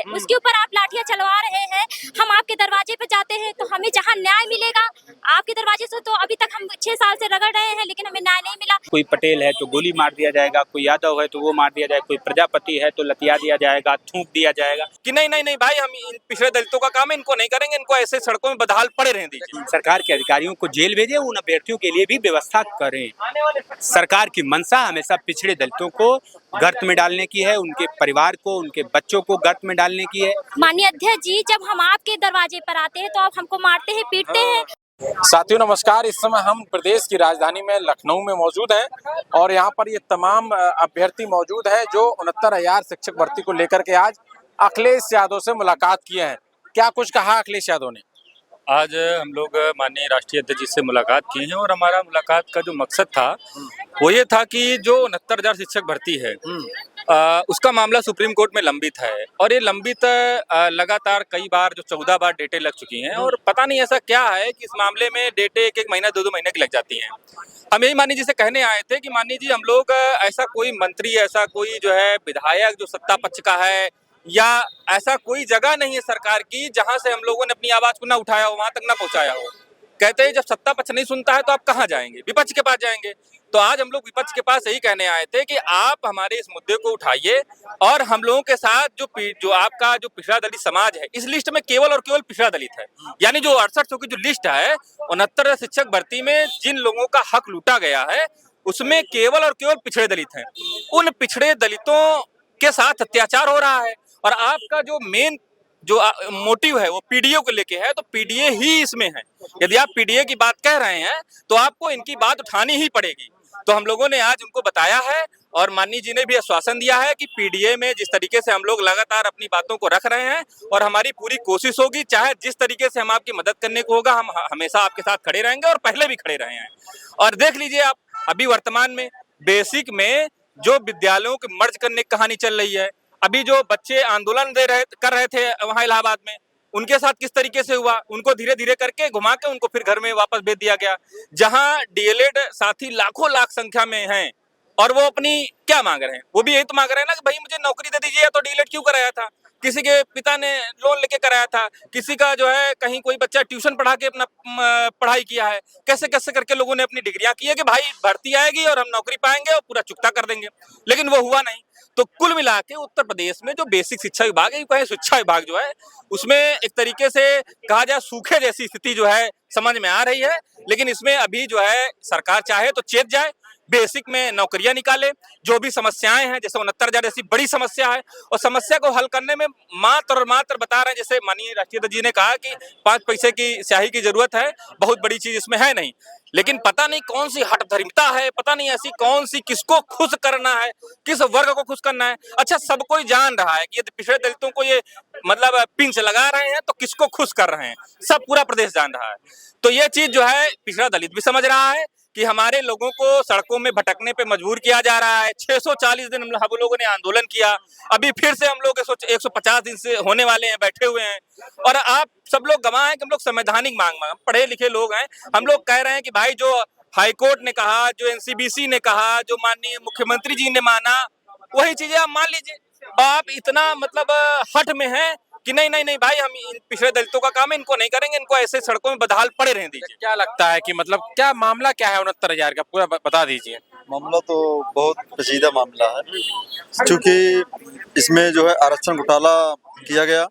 उसके ऊपर आप लाठियां चलवा रहे हैं। हम आपके दरवाजे पे जाते हैं तो हमें जहां न्याय मिलेगा, आपके दरवाजे से तो अभी तक हम 6 साल से रगड़ रहे हैं, लेकिन हमें न्याय नहीं मिला। कोई पटेल है तो गोली मार दिया जाएगा, कोई यादव है तो वो मार दिया जाएगा, कोई प्रजापति है तो लतिया दिया जाएगा, थूक दिया जाएगा कि नहीं नहीं नहीं भाई, हम इन पिछड़े दलितों का काम है, इनको नहीं करेंगे, इनको ऐसे सड़कों में बदहाल पड़े रहने दीजिए। सरकार के अधिकारियों को जेल भेजे, उन अभ्यर्थियों के लिए भी व्यवस्था करें। सरकार की मंशा हमेशा पिछड़े दलितों को गर्त में डालने की है, उनके परिवार को, उनके बच्चों को गर्त में डालने की है। माननीय अध्यक्ष जी, जब हम आपके दरवाजे पर आते हैं तो आप हमको मारते हैं, पीटते हैं। साथियों नमस्कार। इस समय हम प्रदेश की राजधानी में लखनऊ में मौजूद हैं और यहाँ पर ये तमाम अभ्यर्थी मौजूद हैं जो 69,000 शिक्षक भर्ती को लेकर के आज अखिलेश यादव से मुलाकात किए हैं। क्या कुछ कहा अखिलेश यादव ने? आज हम लोग माननीय राष्ट्रीय अध्यक्ष जी से मुलाकात की है और हमारा मुलाकात का जो मकसद था वो ये था कि जो 69,000 शिक्षक भर्ती है उसका मामला सुप्रीम कोर्ट में लंबित है और ये लंबित लगातार कई बार जो 14 बार डेटें लग चुकी हैं और पता नहीं ऐसा क्या है कि इस मामले में डेटें एक महीना 2 महीने की लग जाती हैं। हम यही माननीय जी से कहने आए थे कि माननीय जी, हम लोग ऐसा कोई मंत्री, ऐसा कोई जो है विधायक जो सत्ता पक्ष का है या ऐसा कोई जगह नहीं है सरकार की जहां से हम लोगों ने अपनी आवाज को ना उठाया हो, वहां तक ना पहुंचाया हो। कहते हैं जब सत्ता पक्ष नहीं सुनता है तो आप कहां जाएंगे? विपक्ष के पास जाएंगे। तो आज हम लोग विपक्ष के पास यही कहने आए थे कि आप हमारे इस मुद्दे को उठाइए और हम लोगों के साथ जो आपका जो पिछड़ा दलित समाज है, इस लिस्ट में केवल और केवल पिछड़ा दलित है। यानी जो 6800 की जो लिस्ट है, 69 शिक्षक भर्ती में जिन लोगों का हक लूटा गया है उसमें केवल और केवल पिछड़े दलित हैं। उन पिछड़े दलितों के साथ अत्याचार हो रहा है और आपका जो मेन जो मोटिव है वो पीडीए को लेके है, तो पीडीए ही इसमें है। यदि आप पीडीए की बात कह रहे हैं तो आपको इनकी बात उठानी ही पड़ेगी। तो हम लोगों ने आज उनको बताया है और माननीय जी ने भी आश्वासन दिया है कि पीडीए में जिस तरीके से हम लोग लगातार अपनी बातों को रख रहे हैं और हमारी पूरी कोशिश होगी, चाहे जिस तरीके से हम आपकी मदद करने को होगा, हम हमेशा आपके साथ खड़े रहेंगे और पहले भी खड़े रहे हैं। और देख लीजिए आप, अभी वर्तमान में बेसिक में जो विद्यालयों के मर्ज करने की कहानी चल रही है, अभी जो बच्चे आंदोलन कर रहे थे वहां इलाहाबाद में, उनके साथ किस तरीके से हुआ, उनको धीरे धीरे करके घुमा के उनको फिर घर में वापस भेज दिया गया। जहां डीएलएड साथी लाखों लाख संख्या में हैं और वो अपनी क्या मांग रहे हैं, वो भी यही तो मांग रहे हैं ना कि भाई मुझे नौकरी दे दीजिए। तो डीएलएड क्यों कराया था? किसी के पिता ने लोन लेके कराया था, किसी का जो है कहीं कोई बच्चा ट्यूशन पढ़ा के अपना पढ़ाई किया है। कैसे कैसे करके लोगों ने अपनी डिग्रियां की है कि भाई भर्ती आएगी और हम नौकरी पाएंगे और पूरा चुकता कर देंगे, लेकिन वो हुआ नहीं। तो कुल मिला के उत्तर प्रदेश में जो बेसिक शिक्षा विभाग है, कहे शिक्षा विभाग जो है, उसमें एक तरीके से कहा जाए सूखे जैसी स्थिति जो है समझ में आ रही है। लेकिन इसमें अभी जो है सरकार चाहे तो चेत जाए, बेसिक में नौकरियां निकाले। जो भी समस्याएं हैं, जैसे 69,000 जैसी बड़ी समस्या है और समस्या को हल करने में मात्र और मात्र बता रहे हैं, जैसे माननीय राष्ट्रीय अध्यक्ष जी ने कहा कि 5 पैसे की स्याही की जरूरत है, बहुत बड़ी चीज इसमें है नहीं। लेकिन पता नहीं कौन सी हठधर्मिता है, पता नहीं ऐसी कौन सी किसको खुश करना है, किस वर्ग को खुश करना है। अच्छा, सब कोई जान रहा है कि यदि पिछड़े दलितों को ये मतलब पिंच लगा रहे हैं तो किसको खुश कर रहे हैं, सब पूरा प्रदेश जान रहा है। तो ये चीज जो है पिछड़ा दलित भी समझ रहा है कि हमारे लोगों को सड़कों में भटकने पे मजबूर किया जा रहा है। 640 दिन हम लोगों ने आंदोलन किया, अभी फिर से हम लोग 150 दिन से होने वाले हैं, बैठे हुए हैं। और आप सब लोग गवाह हैं कि हम लोग संवैधानिक मांग, पढ़े लिखे लोग हैं, हम लोग कह रहे हैं कि भाई जो हाईकोर्ट ने कहा, जो एनसीबीसी ने कहा, जो माननीय मुख्यमंत्री जी ने माना, वही चीजें आप मान लीजिए। आप इतना मतलब हठ में हैं कि नहीं नहीं नहीं भाई, हम इन पिछड़े दलितों का काम है, इनको नहीं करेंगे, इनको ऐसे सड़कों में बदहाल पड़े रहने दीजिए। क्या लगता है कि मतलब क्या मामला क्या है 69,000 का, पूरा बता दीजिए। मामला तो बहुत पेचीदा मामला है, क्योंकि इसमें जो है आरक्षण घोटाला किया गया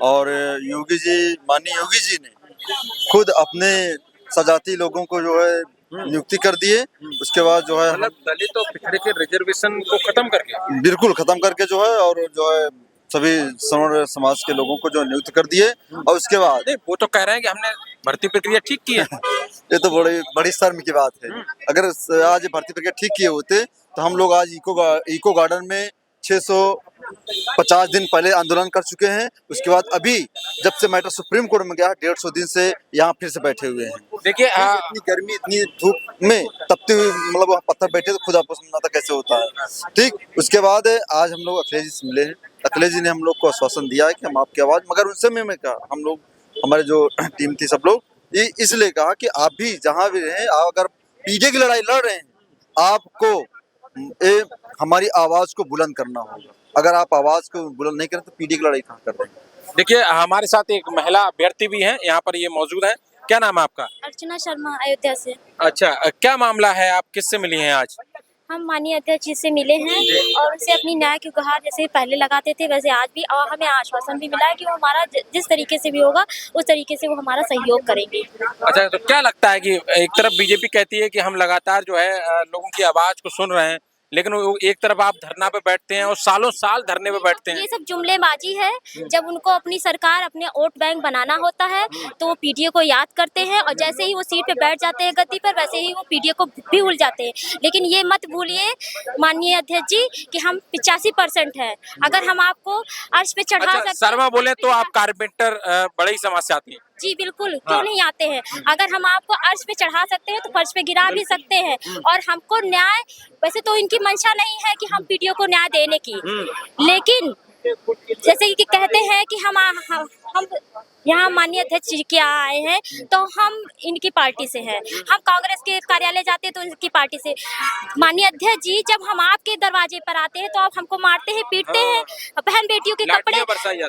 और माननीय योगी जी ने खुद अपने सजाती लोगों को जो है नियुक्ति कर दिए। उसके बाद जो है मतलब दलित और पिछड़े के रिजर्वेशन को खत्म करके, बिल्कुल खत्म करके जो है, और जो है सभी सवर्ण समाज के लोगों को जो नियुक्त कर दिए। और उसके बाद वो तो कह रहे हैं कि हमने भर्ती प्रक्रिया ठीक की है। ये तो बड़ी शर्म की बात है। अगर आज भर्ती प्रक्रिया ठीक किए होते तो हम लोग आज इको गार्डन में 650 दिन पहले आंदोलन कर चुके हैं। उसके बाद अभी जब से मैटर सुप्रीम कोर्ट में गया, 150 दिन से यहाँ फिर से बैठे हुए हैं। देखिए इतनी गर्मी, इतनी धूप में तपते हुए, मतलब वहाँ पत्थर बैठे तो खुद आपको समझना था कैसे होता है। ठीक, उसके बाद आज हम लोग अखिलेश जी से मिले हैं। अखिलेश जी ने हम लोग को आश्वासन दिया है कि हम आपकी आवाज, मगर उस समय में कहा हम लोग, हमारे जो टीम थी सब लोग, ये इसलिए कहा कि आप भी जहाँ भी रहें, अगर पीडीए की लड़ाई लड़ रहे हैं, आपको हमारी आवाज को बुलंद करना होगा। अगर आप आवाज को बुलंद नहीं करें तो पीढ़ी की लड़ाई कहाँ कर रहे हैं। देखिए हमारे साथ एक महिला अभ्यर्थी भी हैं, यहाँ पर ये मौजूद हैं। क्या नाम है आपका? अर्चना शर्मा, अयोध्या से। अच्छा, क्या मामला है, आप किससे मिली हैं आज? हम माननीय अध्यक्ष जी से मिले हैं और उनसे अपनी न्याय की गुहार जैसे पहले लगाते थे वैसे आज भी, और हमें आश्वासन भी मिला है कि वो हमारा जिस तरीके से भी होगा उस तरीके से वो हमारा सहयोग करेंगे। अच्छा, तो क्या लगता है कि एक तरफ बीजेपी कहती है कि हम लगातार जो है लोगों की आवाज को सुन रहे हैं, लेकिन वो एक तरफ आप धरना पे बैठते हैं और सालों साल धरने पे बैठते हैं। ये सब जुमलेबाजी है। जब उनको अपनी सरकार अपने वोट बैंक बनाना होता है तो वो पीडीए को याद करते हैं और जैसे ही वो सीट पे बैठ जाते हैं गद्दी पर वैसे ही वो पीडीए को भी भूल जाते हैं। लेकिन ये मत भूलिए माननीय अध्यक्ष जी कि हम 85% है। अगर हम आपको अर्श पे चढ़ा अच्छा, सकते शर्मा बोले तो आप कारपेंटर बड़े ही समझ से आती है। जी बिल्कुल, क्यों नहीं आते हैं। अगर हम आपको अर्श पे चढ़ा सकते हैं तो फर्श पे गिरा भी सकते हैं। और हमको न्याय, वैसे तो इनकी मंशा नहीं है कि हम पीडीओ को न्याय देने की, लेकिन जैसे कि कहते हैं कि हम यहाँ माननीय अध्यक्ष जी के यहाँ आए हैं तो हम इनकी पार्टी से हैं। हम कांग्रेस के कार्यालय जाते हैं तो इनकी पार्टी से। माननीय अध्यक्ष जी, जब हम आपके दरवाजे पर आते हैं तो आप हमको मारते हैं, पीटते हैं। बहन बेटियों के कपड़े,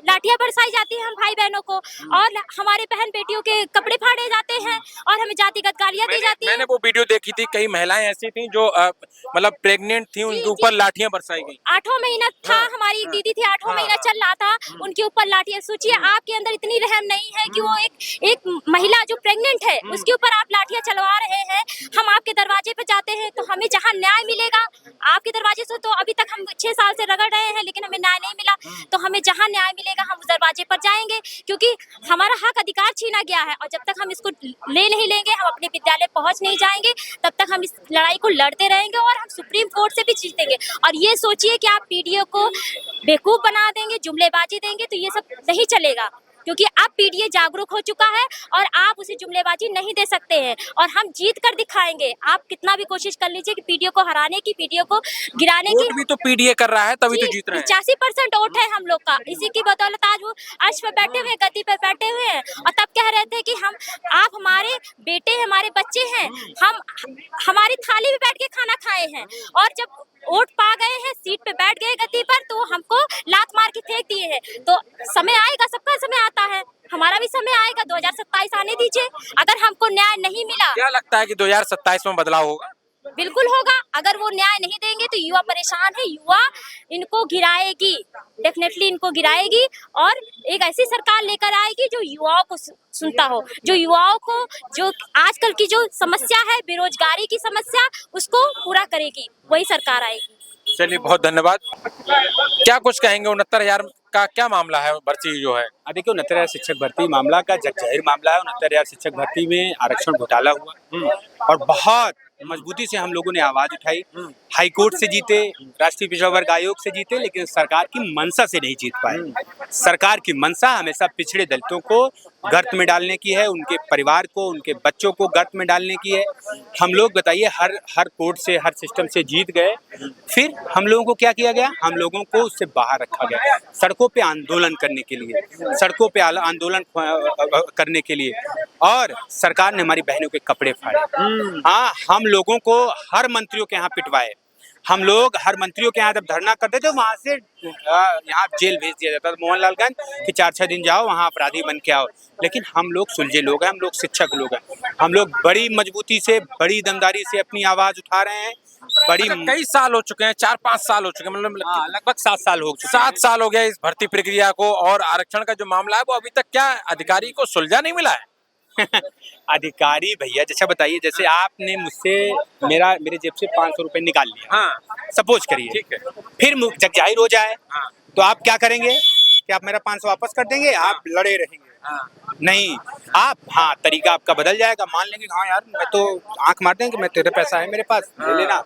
लाठियां बरसाई जाती हैं हम भाई बहनों को, और हमारे बहन बेटियों के कपड़े फाड़े जाते हैं और हमें जातिगत गालियां दी जाती हैं। मैंने वो वीडियो देखी थी, कई महिलाएं ऐसी थी जो मतलब प्रेग्नेंट थी, उनके ऊपर लाठियां बरसाई गई। 8वां महीना था, हमारी एक दीदी थी, 8वां महीना चल रहा था, उनके ऊपर लाठियां। सोचिए आपके अंदर इतनी रहम नहीं है कि वो एक महिला जो प्रेग्नेंट है उसके ऊपर आप लाठियां चलवा रहे हैं। हम आपके दरवाजे पे जाते हैं तो हमें जहां न्याय मिलेगा, आपके दरवाजे से तो अभी तक हम 6 साल से रगड़ रहे हैं लेकिन हमें न्याय नहीं मिला, तो हमें जहां न्याय मिलेगा हम उस दरवाजे पर जाएंगे, क्योंकि हमारा हक अधिकार छीना गया है। और जब तक हम इसको ले नहीं लेंगे, हम अपने विद्यालय पहुंच नहीं जाएंगे, तब तक हम इस लड़ाई को लड़ते रहेंगे और हम सुप्रीम कोर्ट से भी जीतेंगे। और ये सोचिए कि आप पीडीओ को बेवकूफ बना देंगे, जुमलेबाजी देंगे, तो ये सब नहीं चलेगा, क्योंकि अब पीडीए जागरूक हो चुका है और आप उसे जुमलेबाजी नहीं दे सकते हैं। और हम जीत कर दिखाएंगे। आप कितना भी कोशिश कर लीजिए कि पीडीए को हराने की, पीडीए को गिराने की। वोट भी तो पीडीए कर रहा है, तभी तो जीत रहे हैं। 85% वोट है हम लोग का। इसी की बदौलत आज वो अर्श पे बैठे हुए, गद्दी पे बैठे हुए हैं। और तब कह रहे थे कि आप हमारे बेटे, हमारे बच्चे हैं, हम हमारी थाली में बैठ के खाना खाए हैं। और जब वोट पा गए हैं, सीट पे बैठ गए गद्दी पर, तो हमको लात मार के फेंक दिए हैं। तो समय आएगा, सबका समय आता है, हमारा भी समय आएगा। 2027 आने दीजिए। अगर हमको न्याय नहीं मिला, क्या लगता है कि 2027 में बदलाव होगा? बिल्कुल होगा। अगर वो न्याय नहीं देंगे तो युवा परेशान है, युवा इनको गिराएगी, डेफिनेटली इनको गिराएगी। और एक ऐसी सरकार लेकर आएगी जो युवाओं को सुनता हो, जो युवाओं को, जो आजकल की जो समस्या है बेरोजगारी की समस्या, उसको पूरा करेगी, वही सरकार आएगी। चलिए, बहुत धन्यवाद। क्या कुछ कहेंगे 69,000 का क्या मामला है, भर्ती जो है? देखिए 69,000 शिक्षक भर्ती मामला का जगजाहिर मामला है। 69,000 शिक्षक भर्ती में आरक्षण घोटाला हुआ और बहुत मजबूती से हम लोगों ने आवाज उठाई। हाई कोर्ट से जीते, राष्ट्रीय पिछड़ा वर्ग आयोग से जीते, लेकिन सरकार की मंशा से नहीं जीत पाए। सरकार की मंशा हमेशा पिछड़े दलितों को गर्त में डालने की है, उनके परिवार को, उनके बच्चों को गर्त में डालने की है। हम लोग बताइए हर कोर्ट से, हर सिस्टम से जीत गए, फिर हम लोगों को क्या किया गया? हम लोगों को उससे बाहर रखा गया, सड़कों पे आंदोलन करने के लिए, सड़कों पे आंदोलन करने के लिए। और सरकार ने हमारी बहनों के कपड़े फाड़े। हाँ, हम लोगों को हर मंत्रियों के यहाँ पिटवाए। हम लोग हर मंत्रियों के यहाँ जब धरना करते थे, वहां से यहाँ जेल भेज दिया जाता था मोहनलालगंज कि 4-6 दिन जाओ, वहाँ अपराधी बन के आओ। लेकिन हम लोग सुलझे लोग हैं, हम लोग शिक्षक लोग हैं, हम लोग बड़ी मजबूती से, बड़ी दमदारी से अपनी आवाज उठा रहे हैं। बड़ी कई साल हो चुके हैं, 4-5 साल हो चुके हैं, मतलब लगभग 7 साल हो चुके हैं। 7 साल हो गया इस भर्ती प्रक्रिया को, और आरक्षण का जो मामला है वो अभी तक क्या अधिकारी को सुलझा नहीं मिला है? अधिकारी भैया, जैसा बताइए, जैसे आपने मुझसे मेरे जेब से 500 रुपए निकाल लिया, हाँ, सपोज करिए, ठीक है, फिर जगजाहिर हो जाए, हाँ, तो आप क्या करेंगे? कि आप मेरा 500 वापस कर देंगे? आप लड़े रहेंगे? हाँ, नहीं, आप, हाँ, तरीका आपका बदल जाएगा। मान लेंगे हाँ यार, मैं तो आंख मार देंगे, मैं तेरे पैसा है मेरे पास, ले लेना।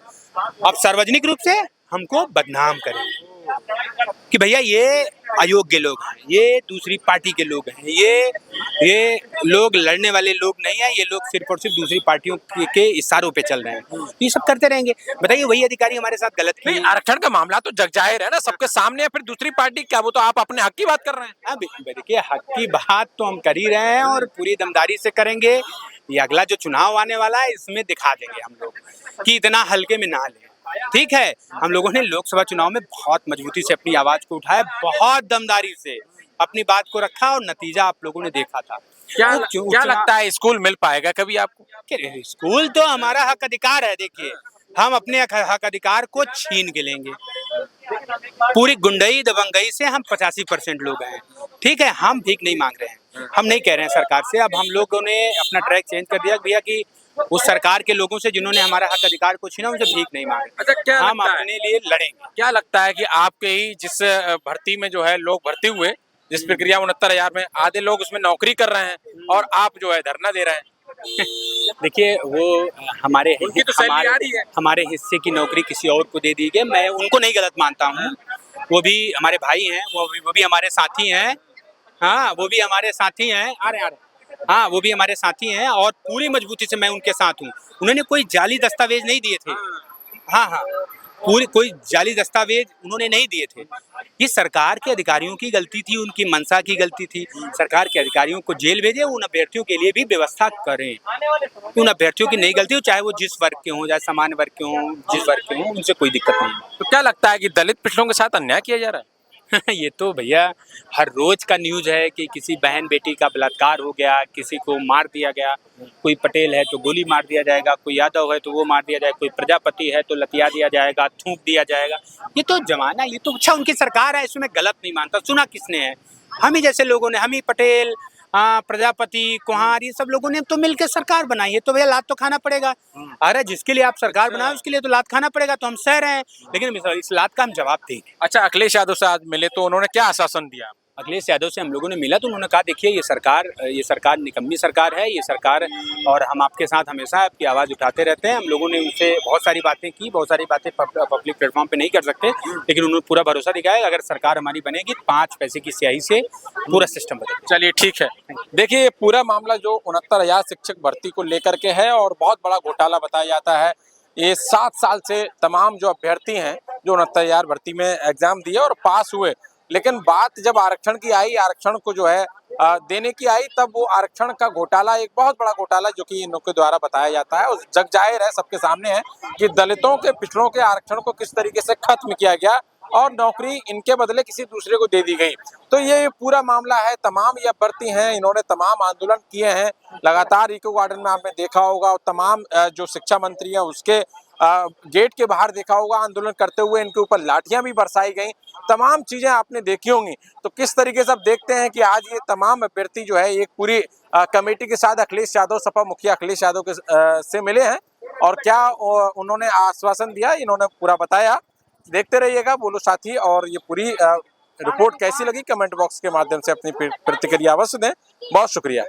अब सार्वजनिक रूप से हमको बदनाम करेंगे कि भैया ये अयोग्य लोग हैं, ये दूसरी पार्टी के लोग हैं, ये लोग लड़ने वाले लोग नहीं है, ये लोग सिर्फ और सिर्फ दूसरी पार्टियों के इशारों पे चल रहे हैं। ये सब करते रहेंगे। बताइए, वही अधिकारी हमारे साथ गलत किए। नहीं, आरक्षण का मामला तो जगजाहिर है ना, सबके सामने है, फिर दूसरी पार्टी क्या, वो तो आप अपने हक की बात कर रहे हैं। हाँ, देखिए, हक की बात तो हम कर ही रहे हैं और पूरी दमदारी से करेंगे। ये अगला जो चुनाव आने वाला है, इसमें दिखा देंगे हम लोग कि इतना हल्के में ना लें। ठीक है, हम लोगों ने लोकसभा चुनाव में बहुत मजबूती से अपनी आवाज को उठाया, बहुत दमदारी से अपनी बात को रखा और नतीजा आप लोगों ने देखा था। क्या लगता है स्कूल मिल पाएगा कभी आपको? कि स्कूल तो हमारा हक अधिकार है। देखिए, हम अपने हक अधिकार को छीन के लेंगे। पूरी गुंडई दबंगई से हम 85% लोग हैं, ठीक है। हम भीख नहीं मांग रहे हैं, हम नहीं कह रहे हैं सरकार से। अब हम लोगों ने अपना ट्रैक चेंज कर दिया भैया कि उस सरकार के लोगों से जिन्होंने हमारा हक अधिकार को छीना, उनसे भीख नहीं मांगे। अच्छा, क्या हम लगता है? अपने लिए लड़ेंगे। क्या लगता है कि आपके ही जिस भर्ती में जो है लोग भर्ती हुए, जिस प्रक्रिया 69,000 में आधे लोग उसमें नौकरी कर रहे हैं और आप जो है धरना दे रहे हैं? देखिए, वो हमारे उनकी तो सैलरी आ रही है। हमारे हिस्से की नौकरी किसी और को दे दी गई। मैं उनको नहीं गलत मानता हूँ, वो भी हमारे भाई हैं, वो भी हमारे साथी हैं। हाँ, वो भी हमारे साथी हैं। हाँ, वो भी हमारे साथी हैं और पूरी मजबूती से मैं उनके साथ हूँ। उन्होंने कोई जाली दस्तावेज नहीं दिए थे। हाँ, पूरी कोई जाली दस्तावेज उन्होंने नहीं दिए थे। ये सरकार के अधिकारियों की गलती थी, उनकी मंशा की गलती थी। सरकार के अधिकारियों को जेल भेजे, उन अभ्यर्थियों के लिए भी व्यवस्था करें। उन अभ्यर्थियों की नहीं गलती हो, चाहे वो जिस वर्ग के हों, चाहे सामान्य वर्ग के हों, जिस वर्ग के हों, उनसे कोई दिक्कत नहीं है। तो क्या लगता है कि दलित पिछड़ों के साथ अन्याय किया जा रहा है? ये तो भैया हर रोज का न्यूज है कि किसी बहन बेटी का बलात्कार हो गया, किसी को मार दिया गया। कोई पटेल है तो गोली मार दिया जाएगा, कोई यादव है तो वो मार दिया जाएगा, कोई प्रजापति है तो लतिया दिया जाएगा, थूक दिया जाएगा। ये तो जमाना, ये तो अच्छा उनकी सरकार है, इसमें गलत नहीं मानता। सुना किसने है? हम ही जैसे लोगों ने, हम ही पटेल, प्रजापति, कुहार, ये सब लोगों ने तो मिलकर सरकार बनाई है। तो भैया लात तो खाना पड़ेगा। अरे जिसके लिए आप सरकार बनाए उसके लिए तो लात खाना पड़ेगा, तो हम सह रहे हैं, लेकिन इस लात का हम जवाब देंगे। अच्छा, अखिलेश यादव से आज मिले तो उन्होंने क्या आश्वासन दिया? अखिलेश यादव से हम लोगों ने मिला तो उन्होंने कहा, देखिए ये सरकार निकम्मी सरकार है, ये सरकार, और हम आपके साथ हमेशा आपकी आवाज़ उठाते रहते हैं। हम लोगों ने उनसे बहुत सारी बातें की, बहुत सारी बातें पब्लिक प्लेटफॉर्म पे नहीं कर सकते, लेकिन उन्होंने पूरा भरोसा दिखाया अगर सरकार हमारी बनेगी 5 पैसे की स्याही से पूरा सिस्टम बदलेगा। चलिए, ठीक है। देखिए, पूरा मामला जो 69,000 शिक्षक भर्ती को लेकर के है और बहुत बड़ा घोटाला बताया जाता है। ये 7 साल से तमाम जो अभ्यर्थी हैं जो 69,000 भर्ती में एग्जाम दिए और पास हुए, लेकिन बात जब आरक्षण की आई, आरक्षण को जो है देने की आई, तब वो आरक्षण का घोटाला, एक बहुत बड़ा घोटाला जो कि इन लोगों के द्वारा बताया जाता है, उस जग जाहिर है, सबके सामने है कि दलितों के, पिछड़ों के आरक्षण को किस तरीके से खत्म किया गया और नौकरी इनके बदले किसी दूसरे को दे दी गई। तो ये पूरा मामला है। तमाम ये अभ्यर्थी हैं, इन्होंने तमाम आंदोलन किए हैं लगातार। इको गार्डन में आपने देखा होगा और तमाम जो शिक्षा मंत्री हैं उसके गेट के बाहर देखा होगा आंदोलन करते हुए, इनके ऊपर लाठियां भी बरसाई गई, तमाम चीजें आपने देखी होंगी। तो किस तरीके से अब देखते हैं कि आज ये तमाम अभ्यर्थी जो है एक पूरी कमेटी के साथ अखिलेश यादव, सपा मुखिया अखिलेश यादव के से मिले हैं और क्या उन्होंने आश्वासन दिया, इन्होंने पूरा बताया। देखते रहिएगा बोलो साथी, और ये पूरी रिपोर्ट कैसी लगी कमेंट बॉक्स के माध्यम से अपनी प्रतिक्रिया अवश्य दें। बहुत शुक्रिया।